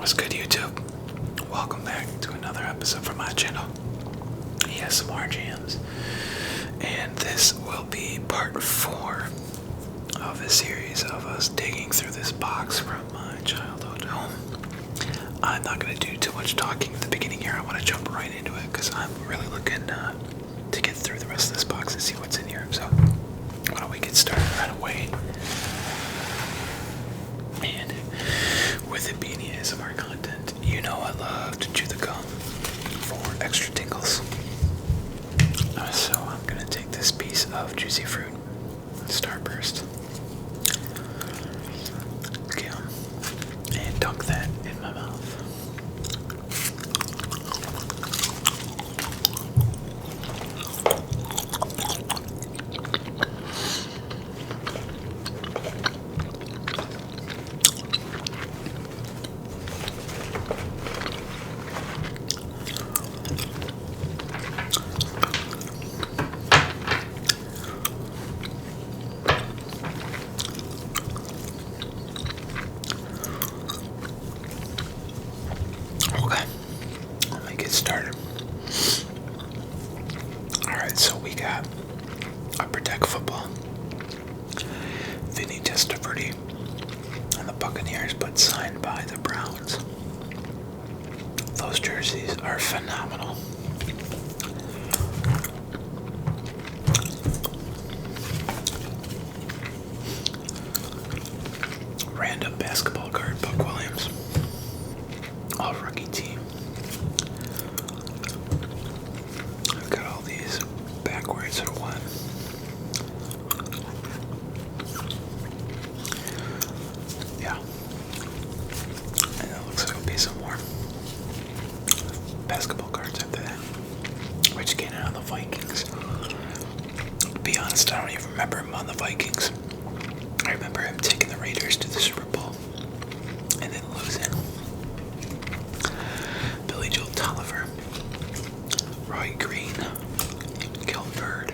What's good, YouTube? Welcome back to another episode from my channel, ASMR Jams. And this will be part 4 of a series of us digging through this box from my childhood home. I'm not going to do too much talking at the beginning here. I want to jump right into it because I'm really looking to get through the rest of this box and see what's in here. So why don't we get started right away? And with it being ASMR content, you know I love to chew the gum for extra tingles. So I'm going to take this piece of Juicy Fruit Starburst gum and dunk that in my mouth. Okay, let me get started. Alright, so we got Upper Deck Football, Vinny Testaverde and the Buccaneers, but signed by the Browns. Those jerseys are phenomenal. Random basketball card, Buck Williams. All rookie team. I've got all these backwards or what? Yeah. And it looks like it'll be some more basketball cards after that. Rich Gannon on the Vikings. To be honest, I don't even remember him on the Vikings. I remember him taking the Raiders to the Super Bowl and then losing. Billy Joel Tolliver, Roy Green, Gil Bird,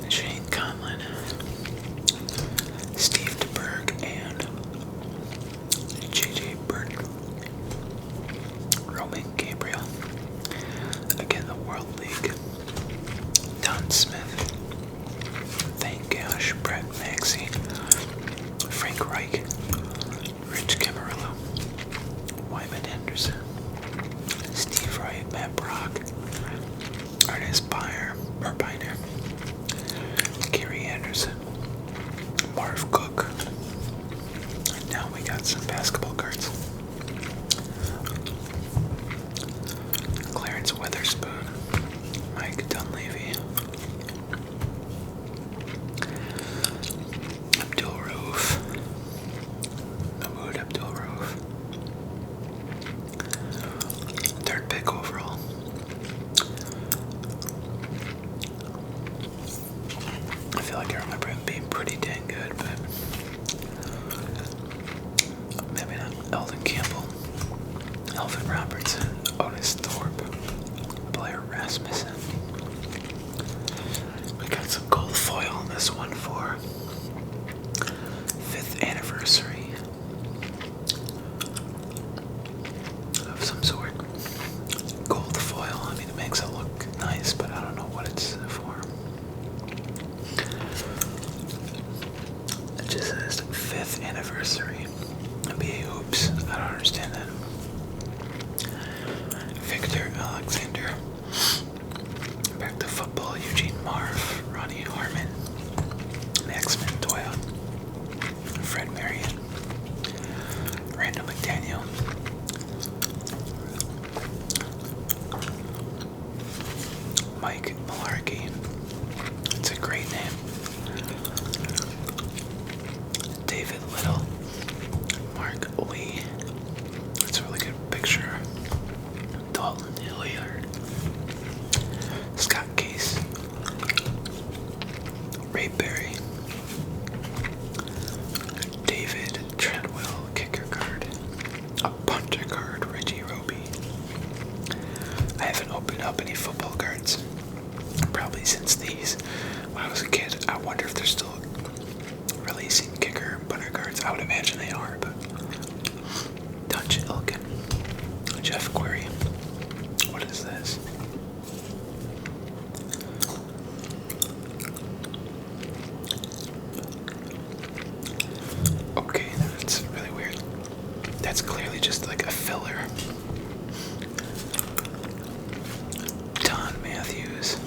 Shane Conlon, Steve DeBerg, and J.J. Burton, Roman Gabriel, again the World League, Don Smith, Thane Gash, Brett Maxey, Frank Reich, Rich Camarillo, Wyman Henderson, Steve Wright, Matt Brock, Ernest Biner, Gary Anderson, Marv Cook. And now we got some basketball cards. Clarence Weatherspoon, Mike Dunleavy, Abdul Rauf, Mahmoud Abdul Rauf, third pick overall. I feel like I remember him being pretty dang good, but maybe not. Eldon Campbell, Elvin Robertson, Otis Thorpe, Blair Rasmussen. We got some gold foil on this one for 5th anniversary of some sort. Gold foil, I mean, it makes it look nice, but I don't know what it's for. It just says 5th anniversary. NBA Hoops, I don't understand that. Victor Alexander, Back to Football, Eugene Marv, Ronnie Harmon, Max Montoya, Fred Marion, Randall McDaniel, Mike Malarkey. It's a great name. David Little, Mark Lee. That's a really good picture. Dalton Hilliard, Scott Case, Ray Berry, David Treadwell, kicker card, a punter card, Reggie Roby. I haven't opened up any football cards probably since these when I was a kid. I wonder if they're still releasing kicker and punter cards. least I would imagine they are, but Dutch Elkin, Jeff Query. What is this? Okay, that's really weird. That's clearly just like a filler. Don Matthews.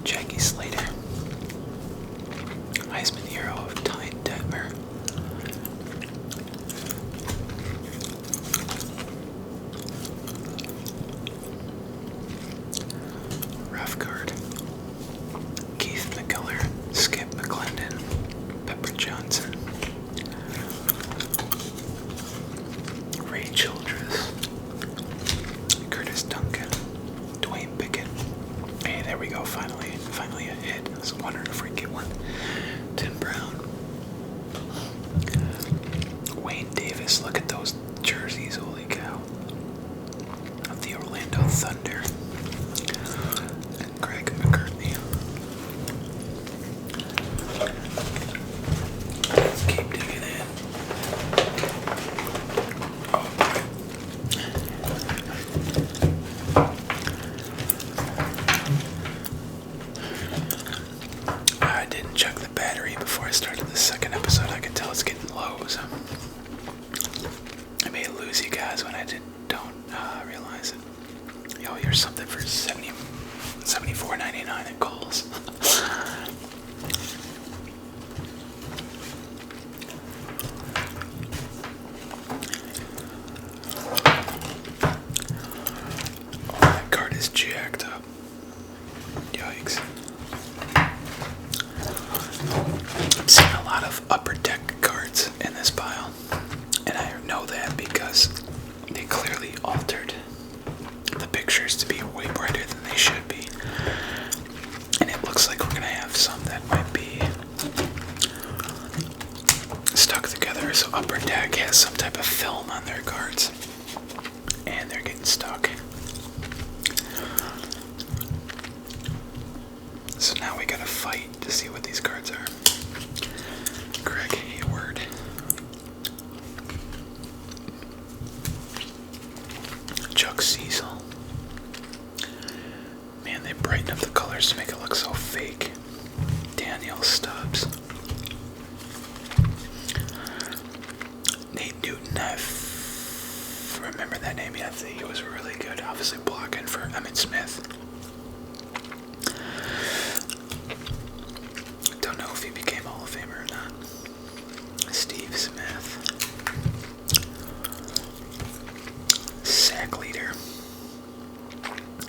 Jackie Slater. Heisman hero of Ty Detmer. Rough guard. Keith McCullough. Skip McClendon. Pepper Johnson. Ray Childress. Curtis Duncan. Dwayne Pickett. Hey, there we go, finally a hit. I was wondering if we'd get one. Tim Brown. Wayne Davis, look at those jerseys, holy cow. Of the Orlando Thunder. And Greg McCartney. Let's keep digging in. Oh boy. I didn't check the battery before I started the second episode. I can tell it's getting low, so I may lose you guys when I don't realize it. Yo, here's something for $74.99 at Kohl's. Oh, that card is jacked up. Yikes. I'm seeing a lot of Upper Deck cards in this pile, and I know that because they clearly altered the pictures to be way brighter than they should be, and it looks like we're gonna have some that might be stuck together. So Upper Deck has some type of film on their cards, and they're getting stuck. So now we gotta fight to see what these cards are. Greg Hayward. Chuck Cecil. Man, they brighten up the colors to make it look so fake. Daniel Stubbs. Nate Newton. I remember that name. Yeah, I think he was really good. Obviously blocking for Emmitt Smith. Don't know if he became Hall of Famer or not. Steve Smith. Sack leader.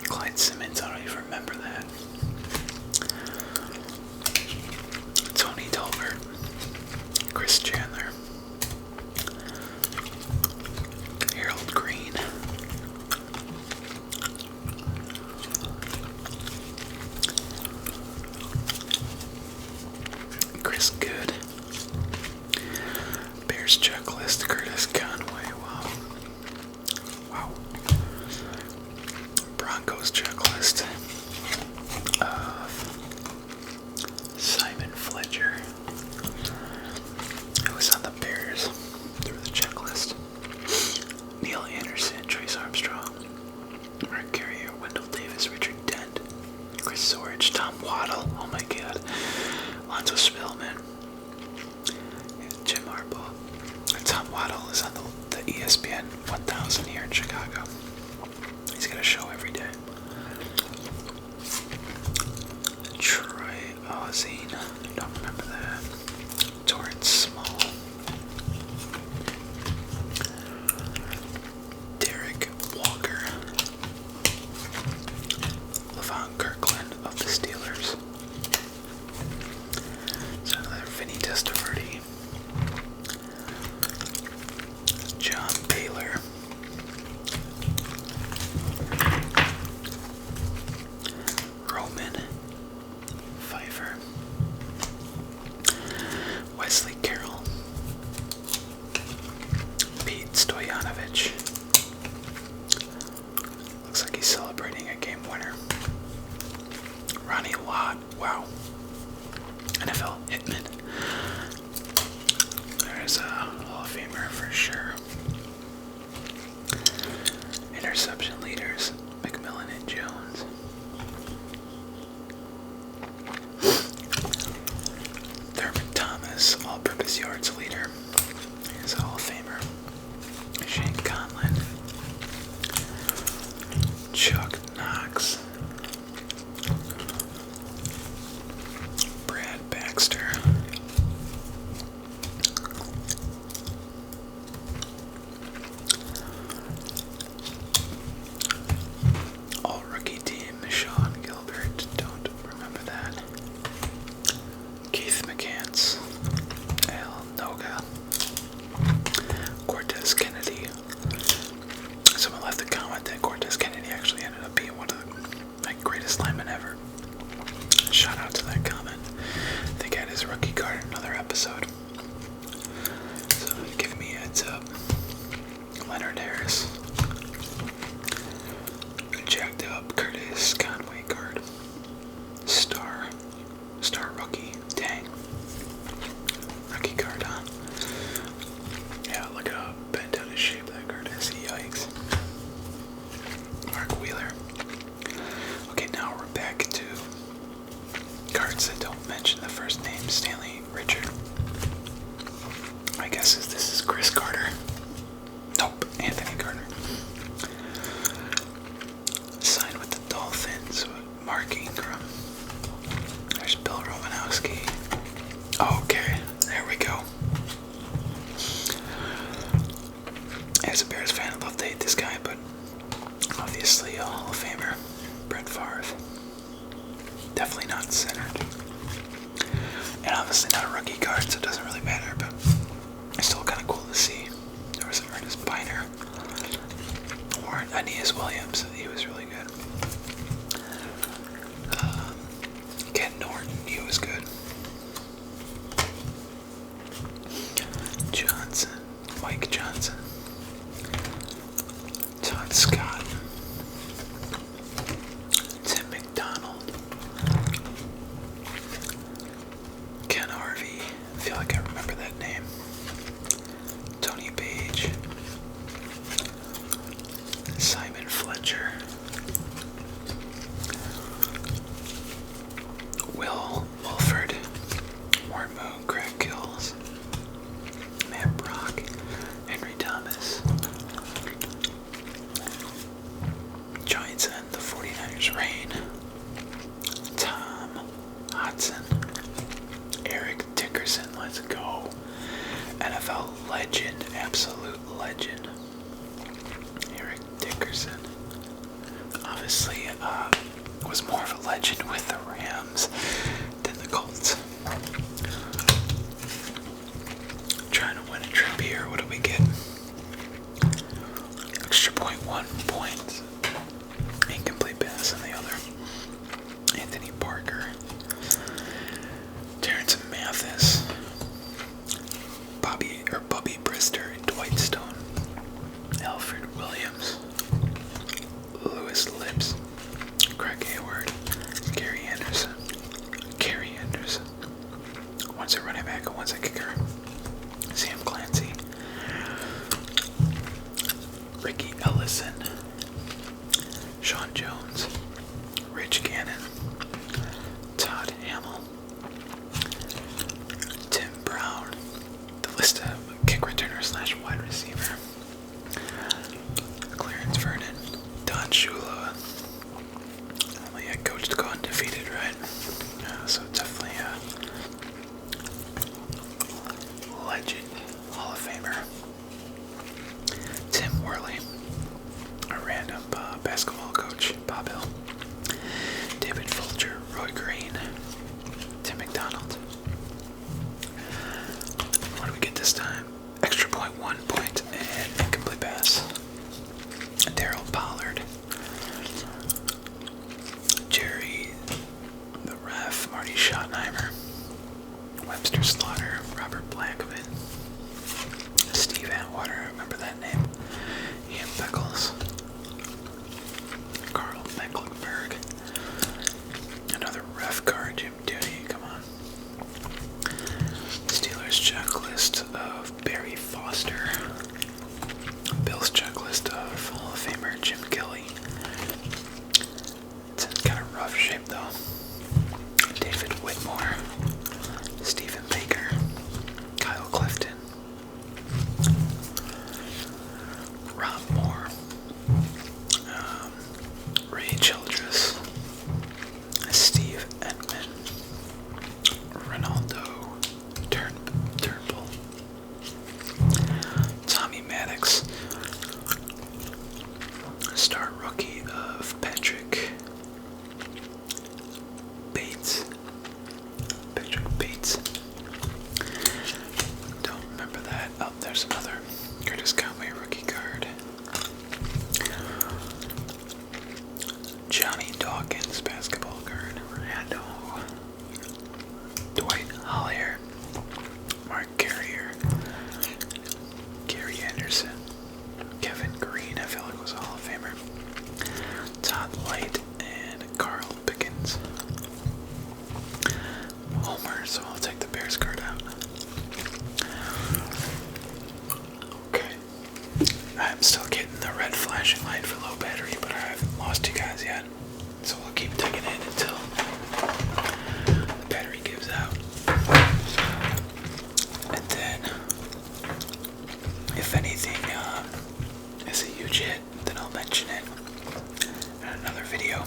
Clyde Simmons, I don't even remember that. Tony Tolbert. Chris Chandler. Harold Green. Chris Good. Bears checklist, Curtis Conway. Wow. Broncos checklist of Simon Fletcher. Who was on the Bears through the checklist? Neil Anderson, Trace Armstrong, Mark Carrier, Wendell Davis, Richard Dent, Chris Sorge, Tom Waddle. Oh my God. Lonzo Spillman. Jim Harbaugh. Tom Waddle is on the ESPN 1000 here in Chicago. He's got a show every day. Troy Ozine. Don't remember that. Torrance Small. Derek Walker. Levon Kirkland of the Steelers. So another Vinny Testaverde. John Baylor. Roman Pfeiffer. Wesley Carroll. Pete Stoyanovich. Looks like he's celebrating a game winner. Ronnie Lott. Wow. NFL Hitman. Schultz, Al Noga, Cortez Kennedy. Someone left a comment that Cortez Kennedy actually ended up being one of the greatest linemen ever. Shout out to that comment. I think I had his rookie card in another episode. So give me a heads up. Leonard Harris. Jacked up Curtis Conway card. Star rookie. Dang. Rookie card, huh? Yeah, look at how bent out of shape that card is. Yikes. Mark Wheeler. Okay, now we're back to cards that don't mention the first name. Stanley Richard. My guess is this is Chris Carter. Nope, Anthony Carter. Signed with the Dolphins. Mark Ingram. There's Bill Romanowski. Okay, there we go. As a Bears fan, I'd love to hate this guy, but obviously a Hall of Famer. Brett Favre. Definitely not centered. And obviously not a rookie card, so it doesn't really matter, but it's still kind of cool to see. There was Ernest Biner. Or Aeneas Williams. He was really good. Ken Norton. He was good. Johnson. Mike Johnson. Todd Scott. Tim McDonald. Ken Harvey. I feel like I remember that name. Tony Page. Simon Fletcher. Will Wolford. Warren Moon. Craig Kills. Matt Brock. Henry Thomas. Giants and the 49ers reign. Tom Hodson. Eric Dickerson. Let's go. NFL legend. Absolute legend. Eric Dickerson. Obviously, was more of a legend with the Rams than the Colts. Trying to win a trip here. What do we get? Extra point, 1 point. Incomplete pass on the other. Anthony Parker. Terrence Mathis. Bubby Brister and Dwight Stone. Alfred Williams. Lewis Lips. Craig Hayward. Gary Anderson. One's a running back and one's a kicker. Sam Clancy. Ricky Ellison. Sean Jones. Rich Gannon. Todd Hamill. Tim Brown. The list of kick returner / wide receiver. Clarence Vernon. Don Shula. Only a coach to go undefeated, right? So definitely a legend, Hall of Famer. Tim Worley. A random basketball coach, Bob Hill. David Fulcher. Roy Green. Tim McDonald. What do we get this time? Extra point, 1 point, and incomplete pass. Daryl Pollard. Jerry the Ref. Marty Schottenheimer. Webster Slaughter. Robert Blackman. Steve Atwater. Remember that name? Ian Beckles. Carl Mecklenburg. Another ref card. Jim Dooney. Come on. Steelers checklist of Barry Foster. Bill's checklist of Hall of Famer Jim Kelly. It's in kind of rough shape though. David Whitmore. Stephen Baker. Kyle Clifton. Rob Moore. Ray Childress. Steve Edmond. flashing light for low battery, but I haven't lost you guys yet. So we'll keep digging in until the battery gives out. And then, if anything is a huge hit, then I'll mention it in another video.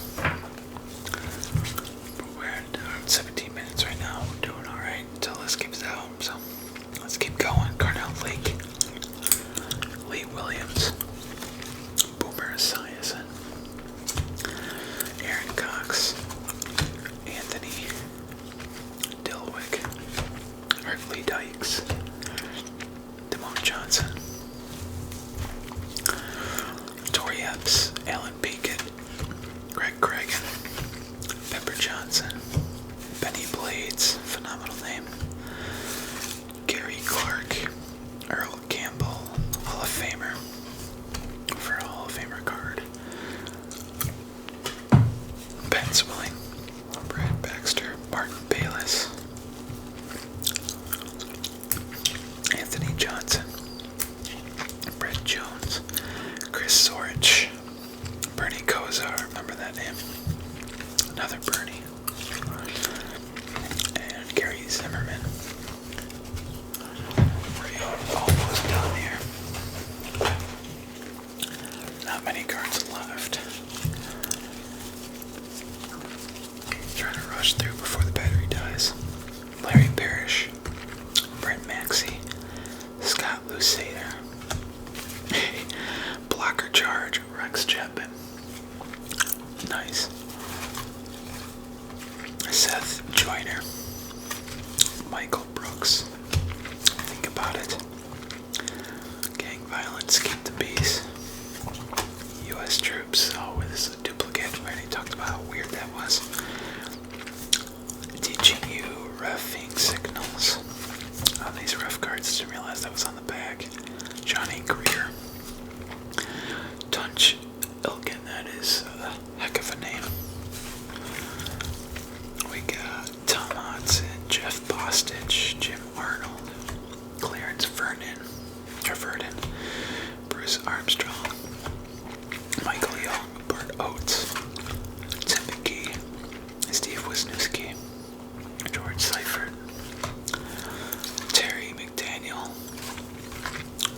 But we're at 17 minutes right now. We're doing alright until this gives out. So let's keep going. Carnell Lake, Lee Williams, Boomer Esiason, Aaron Cox, Anthony Dilwick, Hartley Dykes, Damone Johnson, Tori Epps, Alan Beacott, Greg Cregan, Pepper Johnson, Benny Blades, phenomenal name, Gary Clark, Earl Campbell, Hall of Famer, for a Hall of Famer card, Ben Swilling, Brad Baxter, Martin Bayless, Anthony Johnson, Brett Jones, Chris Sorich, Bernie Kosar, remember that name? Another Bernie. And Gary Zimmerman. We're almost done here. Not many cards left. Trying to rush through before the battery dies. Larry Parrish, Brent Maxey, Scott Lusader, Blocker Charge, Rex Chapman. Nice. Seth Joyner, Michael Brooks. Think about it. Gang violence, keep the peace. U.S. troops. Oh, this is a duplicate. We already talked about how weird that was. Teaching you reffing signals. On these ref cards, didn't realize that was on the back. Johnny Greer. Tunch Ilkin, that is a heck of a name. We got Tom Hodson, Jeff Bostich, Jim Arnold, Clarence Vernon, Bruce Armstrong, Michael Young, Bert Oates, Tim McGee, Steve Wisniewski, George Seifert, Terry McDaniel.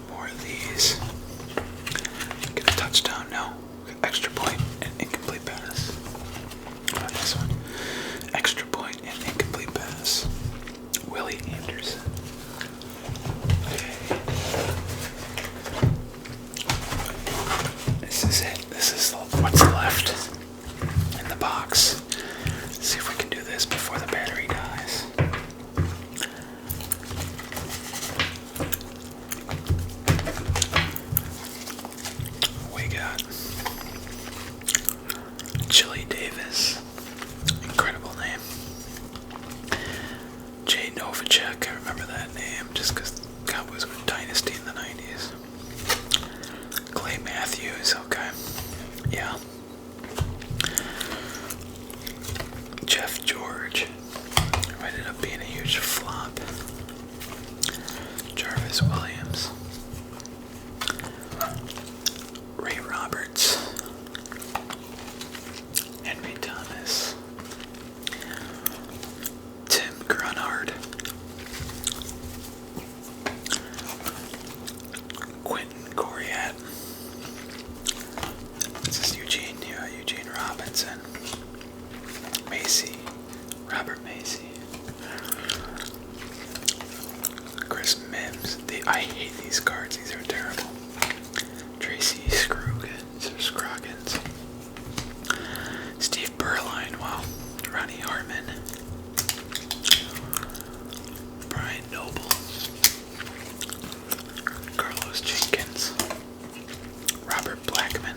More of these. Get a touchdown? No. Extra point and incomplete pass. How about this one? Extra point and incomplete pass. Willie Anderson. Okay. This is it. This is what's left in the box. Let's see if we can do this before the battery dies. We got Chili Davis, incredible name. Jay Novacek, I remember that name just because Cowboys were dynasty in the 90s. Clay Matthews, okay, yeah. Jeff George, who ended up being a huge flop. Jarvis Williams. Ray Roberts, Henry Thomas, Tim Grunhard, Quentin Coriat. This is Eugene Robinson, Macy, Robert Macy, Chris Mims. I hate these cards, these are terrible. Tracy Scroggins, Steve Berline, wow, Ronnie Harmon, Brian Noble, Carlos Jenkins, Robert Blackman,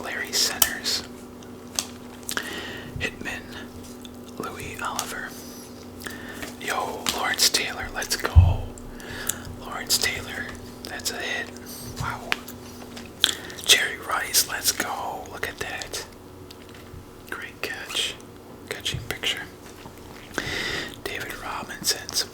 Larry Centers, Hitman, Louis Oliver. Yo, Lawrence Taylor, let's go. Lawrence Taylor, that's a hit. Wow. Jerry Rice, let's go. Look at that. Great catch. Catching picture. David Robinson, some